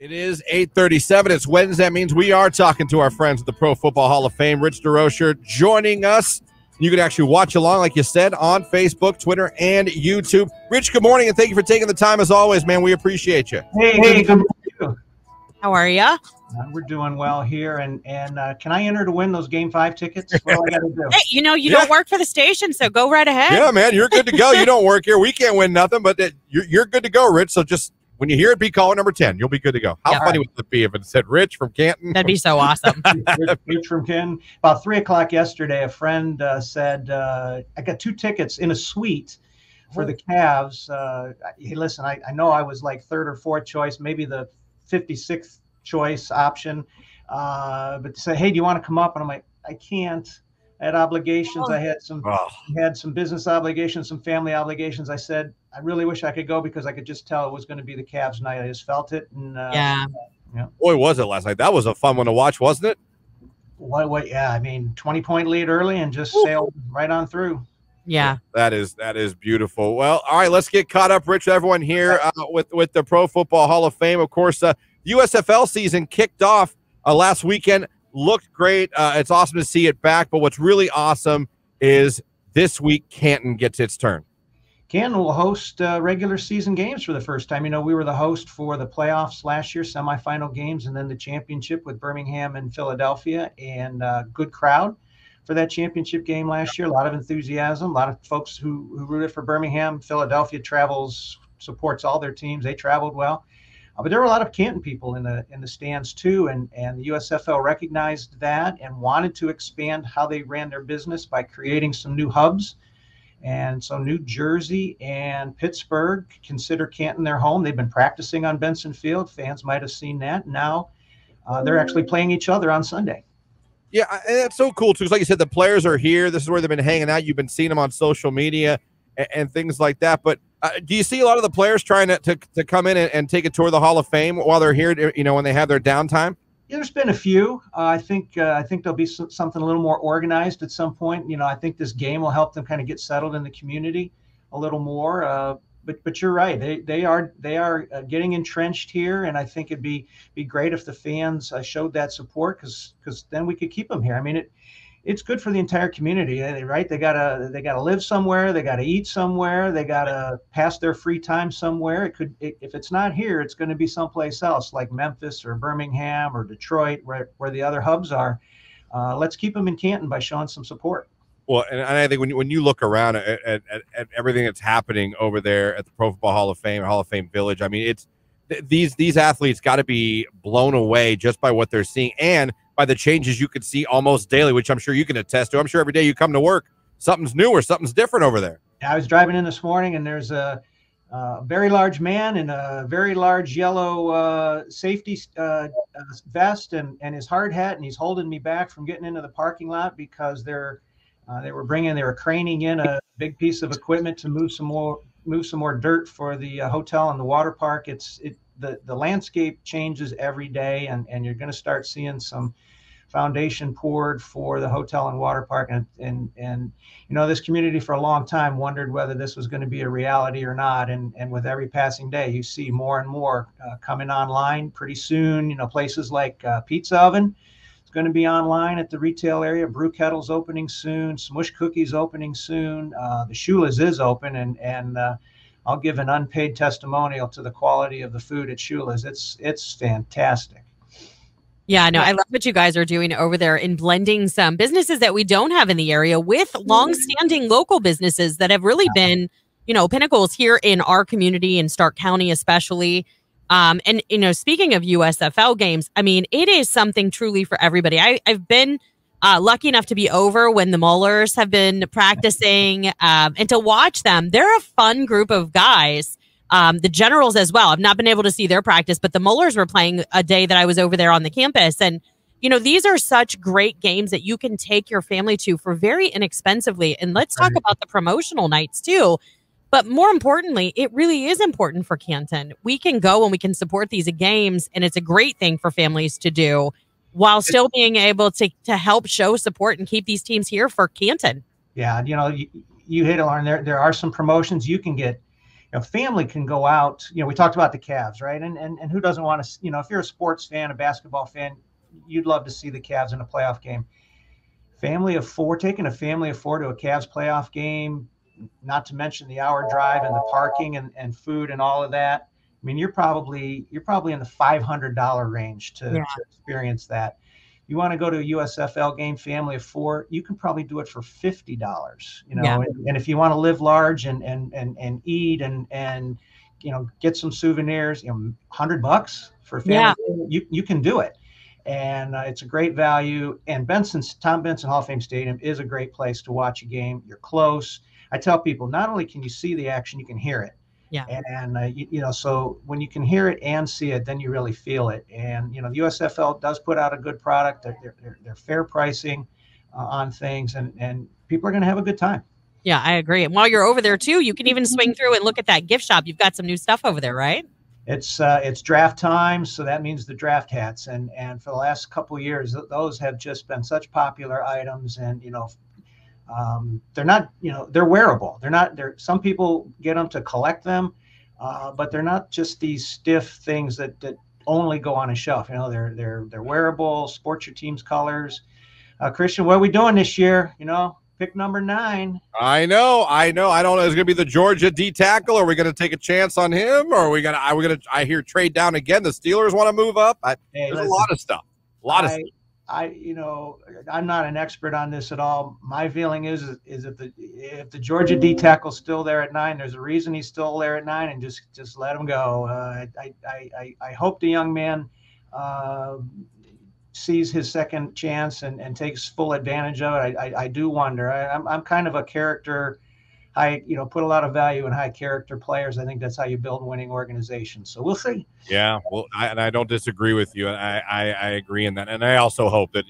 It is 8:37. It's Wednesday. That means we are talking to our friends at the Pro Football Hall of Fame. Rich Desrosiers joining us. You can actually watch along, like you said, on Facebook, Twitter, and YouTube. Rich, good morning, and thank you for taking the time as always, man. We appreciate you. Hey, good morning. How are you? We're doing well here, and can I enter to win those Game 5 tickets? What do I got to do? Hey, you don't work for the station, so go right ahead. Yeah, man, you're good to go. You don't work here. We can't win nothing, but you're good to go, Rich. So just when you hear it, be caller number 10. You'll be good to go. How funny would it be if it said Rich from Canton? That'd be so awesome. Rich from Canton. About 3 o'clock yesterday, a friend said, I got 2 tickets in a suite for the Cavs. Hey, listen, I know I was like 3rd or 4th choice, maybe the 56th choice option. But say, hey, do you want to come up? And I'm like, I can't. I had obligations. I had some business obligations, some family obligations. I said, I really wish I could go because I could just tell it was going to be the Cavs night. I just felt it. And yeah. Boy, was it last night. That was a fun one to watch, wasn't it? What? Yeah, I mean, 20-point lead early and just sailed right on through. Yeah. That is beautiful. Well, all right, let's get caught up, Rich, everyone here with the Pro Football Hall of Fame. Of course, USFL season kicked off last weekend. Looked great. It's awesome to see it back. But what's really awesome is this week Canton gets its turn. Canton will host regular season games for the first time. You know, we were the host for the playoffs last year, semifinal games, and then the championship with Birmingham and Philadelphia. And good crowd for that championship game last year. A lot of enthusiasm. A lot of folks who rooted for Birmingham. Philadelphia supports all their teams. They traveled well. But there were a lot of Canton people in the stands too, and the USFL recognized that and wanted to expand how they ran their business by creating some new hubs. And so New Jersey and Pittsburgh consider Canton their home. They've been practicing on Benson Field. Fans might have seen that. Now they're actually playing each other on Sunday. Yeah, and that's so cool too. Because like you said, the players are here. This is where they've been hanging out. You've been seeing them on social media and things like that. But do you see a lot of the players trying to come in and take a tour of the Hall of Fame while they're here, when they have their downtime? Yeah, there's been a few. I think there'll be something a little more organized at some point. I think this game will help them kind of get settled in the community a little more. But you're right. They are getting entrenched here, and I think it'd be great if the fans showed that support because then we could keep them here. I mean, it's good for the entire community, right? They gotta live somewhere. They gotta eat somewhere. They gotta pass their free time somewhere. If it's not here, it's going to be someplace else, like Memphis or Birmingham or Detroit, where the other hubs are. Let's keep them in Canton by showing some support. Well, and I think when you look around at everything that's happening over there at the Pro Football Hall of Fame, Hall of Fame Village, I mean, it's these athletes got to be blown away just by what they're seeing and by the changes you could see almost daily, which I'm sure you can attest to. I'm sure every day you come to work, something's new or something's different over there. I was driving in this morning, and there's a very large man in a very large yellow safety vest and his hard hat, and he's holding me back from getting into the parking lot because they were craning in a big piece of equipment to move some more dirt for the hotel and the water park. The landscape changes every day, and you're going to start seeing some foundation poured for the hotel and water park. And this community for a long time wondered whether this was going to be a reality or not. And with every passing day, you see more and more coming online pretty soon. Places like Pizza Oven is going to be online at the retail area. Brew Kettle's opening soon. Smush Cookies opening soon. The Shula's is open, and I'll give an unpaid testimonial to the quality of the food at Shula's. It's fantastic. Yeah, no, I love what you guys are doing over there in blending some businesses that we don't have in the area with longstanding local businesses that have really been, pinnacles here in our community in Stark County, especially. And speaking of USFL games, I mean, it is something truly for everybody. I've been lucky enough to be over when the Mullers have been practicing and to watch them. They're a fun group of guys. The Generals as well. I've not been able to see their practice, but the Mullers were playing a day that I was over there on the campus. And, these are such great games that you can take your family to for very inexpensively. And let's talk about the promotional nights too. But more importantly, it really is important for Canton. We can go and we can support these games, and it's a great thing for families to do while still being able to help show support and keep these teams here for Canton. Yeah, you hit it on there. There are some promotions you can get. family can go out. We talked about the Cavs, right? And who doesn't want to, if you're a sports fan, a basketball fan, you'd love to see the Cavs in a playoff game. Taking a family of four to a Cavs playoff game, not to mention the hour drive and the parking and food and all of that. I mean, you're probably in the $500 range to experience that. You want to go to a USFL game, family of four, you can probably do it for $50, and if you want to live large and eat and get some souvenirs, $100 for family, you can do it. And it's a great value. And Tom Benson Hall of Fame Stadium is a great place to watch a game. You're close. I tell people, not only can you see the action, you can hear it. Yeah. And so when you can hear it and see it, then you really feel it. And the USFL does put out a good product. They're fair pricing on things, and people are going to have a good time. Yeah, I agree. And while you're over there too, you can even swing through and look at that gift shop. You've got some new stuff over there, right? It's draft time, so that means the draft hats, and for the last couple of years, those have just been such popular items, and they're not, they're wearable. Some people get them to collect them, but they're not just these stiff things that only go on a shelf. They're wearable, sports your team's colors. Christian, what are we doing this year? Pick number 9. I know. I don't know. Is it going to be the Georgia D tackle? Are we going to take a chance on him? Or are we going to, I hear trade down again. The Steelers want to move up. There's a lot of stuff. I'm not an expert on this at all. My feeling is that if the Georgia D tackle's still there at 9, there's a reason he's still there at 9, and just let him go. I hope the young man sees his second chance and takes full advantage of it. I do wonder. I'm kind of a character. I put a lot of value in high character players. I think that's how you build winning organizations. So we'll see. Yeah, well, I don't disagree with you. I agree in that, and I also hope that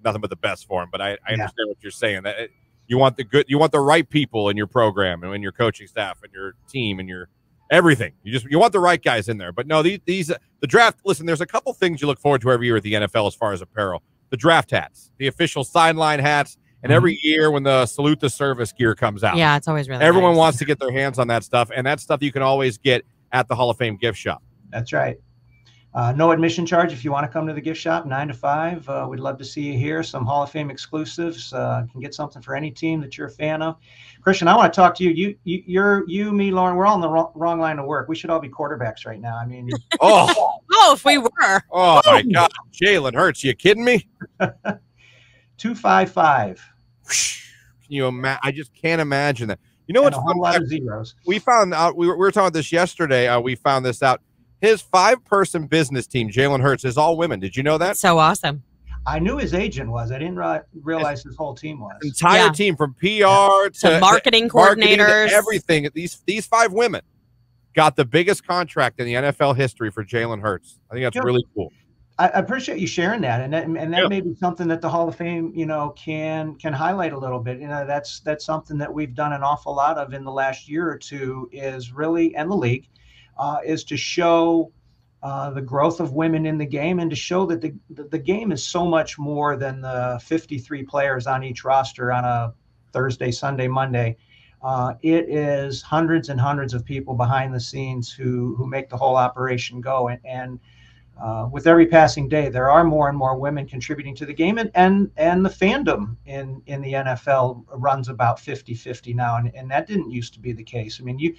nothing but the best for him. But I understand what you're saying. That you want the right people in your program and in your coaching staff and your team and your everything. You want the right guys in there. But no, the draft. Listen, there's a couple things you look forward to every year at the NFL as far as apparel. The draft hats, the official sideline hats. And every year when the salute the service gear comes out. Yeah, it's always really everyone nice. wants to get their hands on that stuff. And that stuff you can always get at the Hall of Fame gift shop. That's right. No admission charge if you want to come to the gift shop, 9 to 5. We'd love to see you here. Some Hall of Fame exclusives. Can get something for any team that you're a fan of. Christian, I want to talk to you. You, me, Lauren, we're all in the wrong line of work. We should all be quarterbacks right now. I mean, if we were. Oh, my God. Jalen Hurts. You kidding me? 255. Can you imagine? I just can't imagine that. You know what's a whole lot of zeros. We found out. We were talking about this yesterday. We found this out. His 5-person business team, Jalen Hurts, is all women. Did you know that? That's so awesome. I knew his agent was. I didn't realize his whole team was. Entire team from PR to marketing coordinators, to everything. These 5 women got the biggest contract in the NFL history for Jalen Hurts. I think that's really cool. I appreciate you sharing that, and that may be something that the Hall of Fame, can highlight a little bit. That's something that we've done an awful lot of in the last year or two, is really, and the league, is to show the growth of women in the game, and to show that the game is so much more than the 53 players on each roster on a Thursday, Sunday, Monday. It is hundreds and hundreds of people behind the scenes who make the whole operation go, and with every passing day, there are more and more women contributing to the game, and the fandom in the NFL runs about 50-50 now, and that didn't used to be the case. I mean,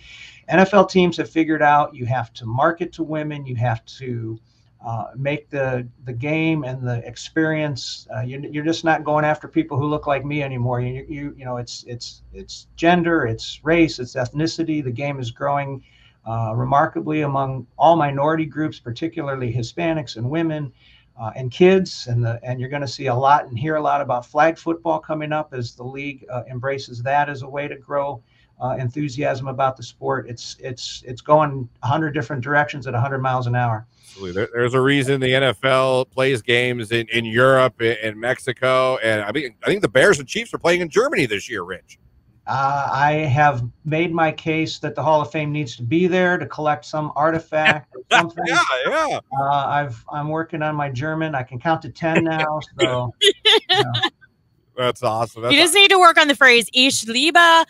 NFL teams have figured out you have to market to women, you have to make the game and the experience. You're just not going after people who look like me anymore. It's gender, it's race, it's ethnicity. The game is growing remarkably among all minority groups, particularly Hispanics and women and kids. And you're going to see a lot and hear a lot about flag football coming up as the league embraces that as a way to grow enthusiasm about the sport. It's going 100 different directions at 100 miles an hour. Absolutely. There's a reason the NFL plays games in Europe, in Mexico, and I think the Bears and Chiefs are playing in Germany this year, Rich. I have made my case that the Hall of Fame needs to be there to collect some artifact or something. Yeah. I'm working on my German. I can count to 10 now. So That's awesome. You just need to work on the phrase "Ich liebe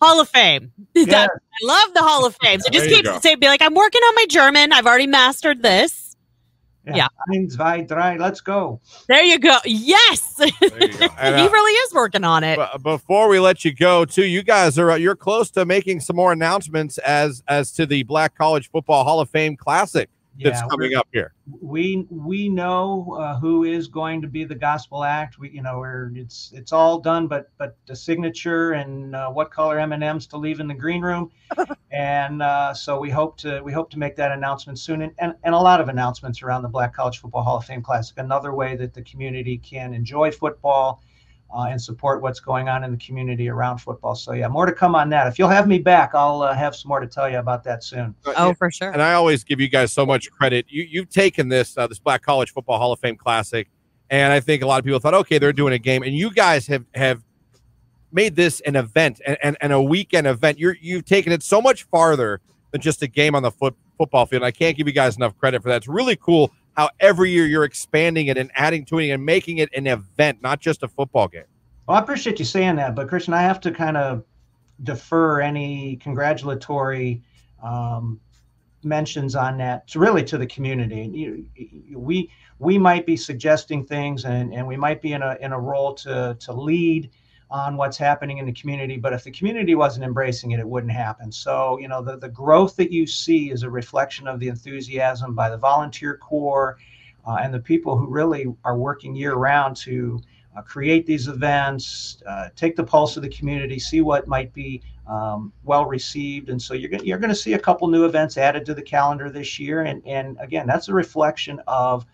Hall of Fame. Yeah. I love the Hall of Fame. So just There you keep go. saying, be like, I'm working on my German. I've already mastered this. Yeah. 1, 2, 3, let's go. There you go. Yes. There you go. And, He really is working on it. before we let you go, too, you guys you're close to making some more announcements as to the Black College Football Hall of Fame Classic that's coming up here. We know who is going to be the gospel act. It's all done, but the signature and what color M&Ms to leave in the green room, and so we hope to make that announcement soon, and a lot of announcements around the Black College Football Hall of Fame Classic. Another way that the community can enjoy football and support what's going on in the community around football. So yeah, more to come on that. If you'll have me back, I'll have some more to tell you about that soon. Oh, for sure. And I always give you guys so much credit. You've taken this Black College Football Hall of Fame Classic, and I think a lot of people thought, okay, they're doing a game, and you guys have made this an event and a weekend event. You've taken it so much farther than just a game on the football field. And I can't give you guys enough credit for that. It's really cool how every year you're expanding it and adding to it and making it an event, not just a football game. Well, I appreciate you saying that, but Christian, I have to kind of defer any congratulatory mentions on that to the community. We might be suggesting things, and we might be in a role to lead on what's happening in the community, but if the community wasn't embracing it, it wouldn't happen. So, the growth that you see is a reflection of the enthusiasm by the volunteer corps and the people who really are working year-round to create these events, take the pulse of the community, see what might be well received. And so you're going to see a couple new events added to the calendar this year. And again, that's a reflection of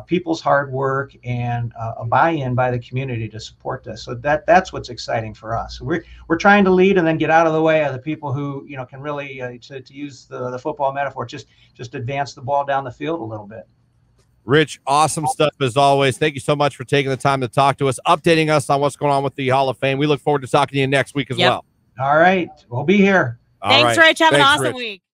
people's hard work and a buy-in by the community to support this. So that's what's exciting for us. We're trying to lead and then get out of the way of the people who can really, to use the football metaphor, just advance the ball down the field a little bit. Rich, awesome stuff as always. Thank you so much for taking the time to talk to us, updating us on what's going on with the Hall of Fame. We look forward to talking to you next week as well. All right, we'll be here. Thanks, Rich. Have an awesome week.